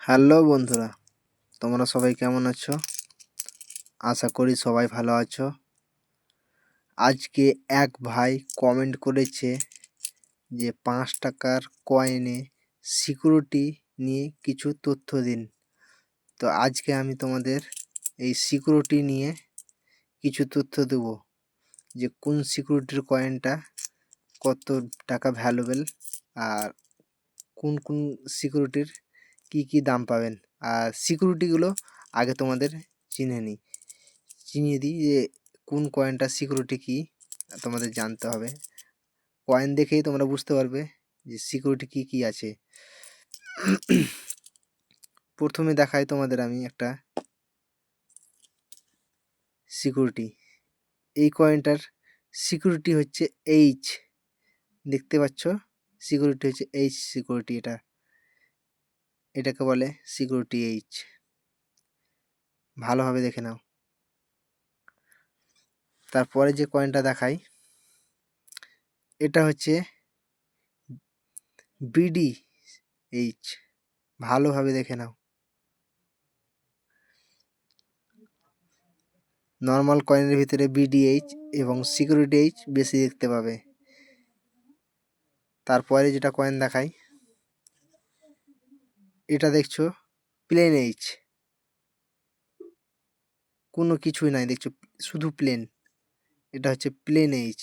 Hello বন্ধুরা, তোমরা সবাই কেমন আছো? আশা করি সবাই ভালো আছো। আজকে এক ভাই কমেন্ট করেছে যে ৫ টাকার কয়েনে সিকিউরিটি নিয়ে কিছু তথ্য দিন। তো আজকে আমি তোমাদের এই সিকিউরিটি নিয়ে কিছু তথ্য দেব, যে কোন সিকিউরিটির কয়েনটা কত টাকা ভ্যালুয়েবল, আর কোন কোন সিকিউরিটির কি দাম পাবেন। আর সিকিউরিটিগুলো আগে তোমাদের চিনিয়ে দিই যে কোন কয়েনটা সিকিউরিটি কি তোমাদের জানতে হবে। কয়েন দেখেই তোমরা বুঝতে পারবে যে সিকিউরিটি কি আছে। প্রথমে দেখাই তোমাদের আমি একটা সিকিউরিটি। এই কয়েনটার সিকিউরিটি হচ্ছে এইচ, দেখতে পাচ্ছ? সিকিউরিটি হচ্ছে এইচ সিকিউরিটি। এটাকে বলে সিকিউরিটি এইচ। ভালোভাবে দেখে নাও। তারপরে যে কয়েনটা দেখাই, এটা হচ্ছে বিডি এইচ। ভালোভাবে দেখে নাও। নর্মাল কয়েনের ভিতরে বিডিএইচ এবং সিকিউরিটি এইচ বেশি দেখতে পাবে। তারপরে যেটা কয়েন দেখাই, এটা দেখছো প্লেন এইচ, কোনো কিছুই নাই, দেখছো শুধু প্লেন। এটা হচ্ছে প্লেন এইচ।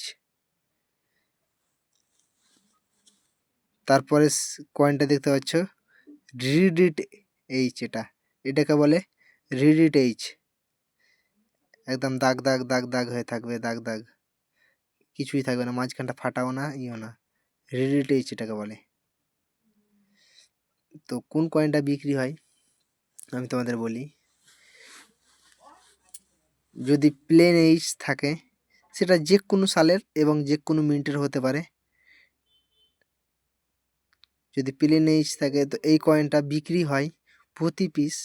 তারপরে কয়েনটা দেখতে পাচ্ছ রিডিট এইচ। এটাকে বলে রিডিট এইচ। একদম দাগ দাগ দাগ দাগ হয়ে থাকবে, দাগ দাগ, কিছুই থাকবে না, মাঝখানটা ফাটাও না, ইও না। রিডিট এইচ এটাকে বলে। তো কোন কয়েনটা বিক্রি হয় আমি তোমাদের বলি। যদি প্লেন এইচ থাকে, সেটা যে কোনো সালের এবং যে কোনো মিনিটের হতে পারে। যদি প্লেন এইচ থাকে তো এই কয়েনটা বিক্রি হয় প্রতি পিস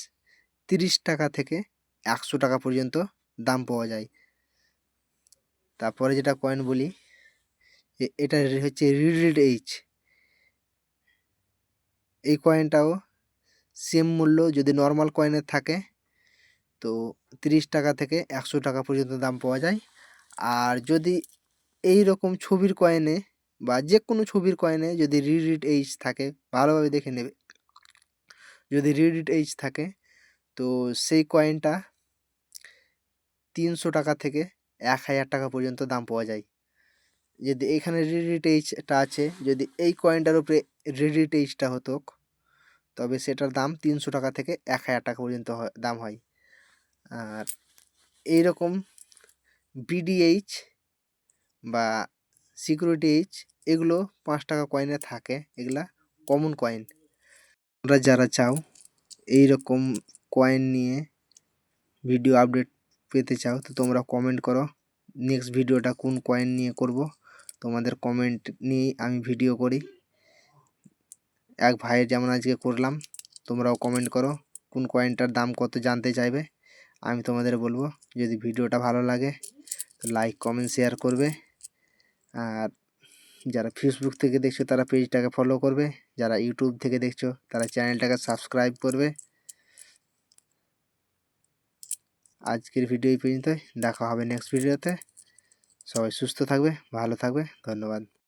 30 টাকা থেকে 100 টাকা পর্যন্ত দাম পাওয়া যায়। তারপরে যেটা কয়েন বলি, এটা হচ্ছে রিডিড এইচ। এই কয়েনটাও সেম মূল্য যদি নর্মাল কয়েনের থাকে তো 30 টাকা থেকে 100 টাকা পর্যন্ত দাম পাওয়া যায়। আর যদি এই রকম ছবির কয়েনে বা যে কোনো ছবির কয়েনে যদি রিডিড এইচ থাকে, ভালোভাবে দেখে নেবে, যদি রিডিড এইচ থাকে তো সেই কয়েনটা 300 টাকা থেকে 1000 টাকা পর্যন্ত দাম পাওয়া যায়। যদি এখানে রিডিড এইচটা আছে, যদি এই কয়েনটার উপরে রিডিড এইচটা হতো তবে সেটার দাম 300 টাকা থেকে 1000 টাকা পর্যন্ত দাম হয়। আর এইরকম বিডিএইচ বা সিকিউরিটি এইচ এগুলো 5 টাকা কয়েনে থাকে, এগুলা কমন কয়েন। তোমরা যারা চাও এই রকম কয়েন নিয়ে ভিডিও আপডেট পেতে চাও তো তোমরা কমেন্ট করো, নেক্সট ভিডিওটা কোন কয়েন নিয়ে করব তোমাদের কমেন্ট নিয়ে আমি ভিডিও করি। এক ভাইয়ের যেমন আজকে করলাম, তোমরাও কমেন্ট করো কোন কয়েনটার দাম কত জানতে চাইবে, আমি তোমাদের বলবো। যদি ভিডিওটা ভালো লাগে তো লাইক কমেন্ট শেয়ার করবে। আর যারা ফেসবুক থেকে দেখছো তারা পেজটাকে ফলো করবে, যারা ইউটিউব থেকে দেখছো তারা চ্যানেলটাকে সাবস্ক্রাইব করবে। আজকের ভিডিও এই পর্যন্তই, দেখা হবে নেক্সট ভিডিওতে। সবাই সুস্থ থাকবে, ভালো থাকবে, ধন্যবাদ।